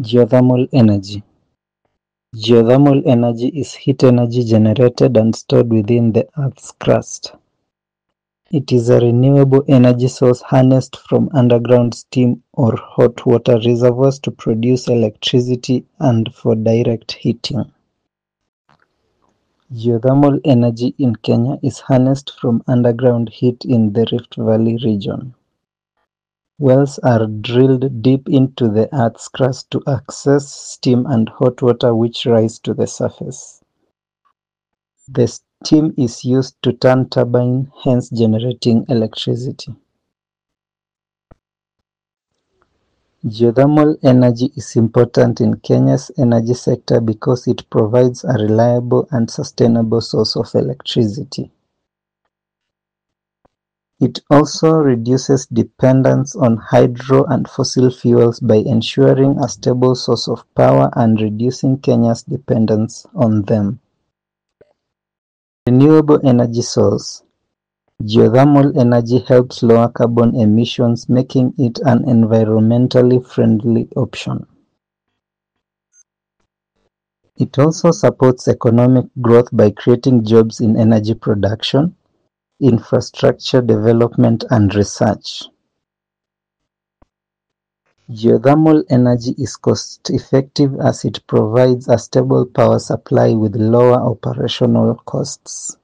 Geothermal energy. Geothermal energy is heat energy generated and stored within the Earth's crust. It is a renewable energy source harnessed from underground steam or hot water reservoirs to produce electricity and for direct heating. Geothermal energy in Kenya is harnessed from underground heat in the Rift Valley region. Wells are drilled deep into the Earth's crust to access steam and hot water which rise to the surface. The steam is used to turn turbines, hence generating electricity. Geothermal energy is important in Kenya's energy sector because it provides a reliable and sustainable source of electricity. It also reduces dependence on hydro and fossil fuels by ensuring a stable source of power and reducing Kenya's dependence on them. Renewable energy source. Geothermal energy helps lower carbon emissions, making it an environmentally friendly option. It also supports economic growth by creating jobs in energy production, infrastructure development, and research. Geothermal energy is cost-effective as it provides a stable power supply with lower operational costs.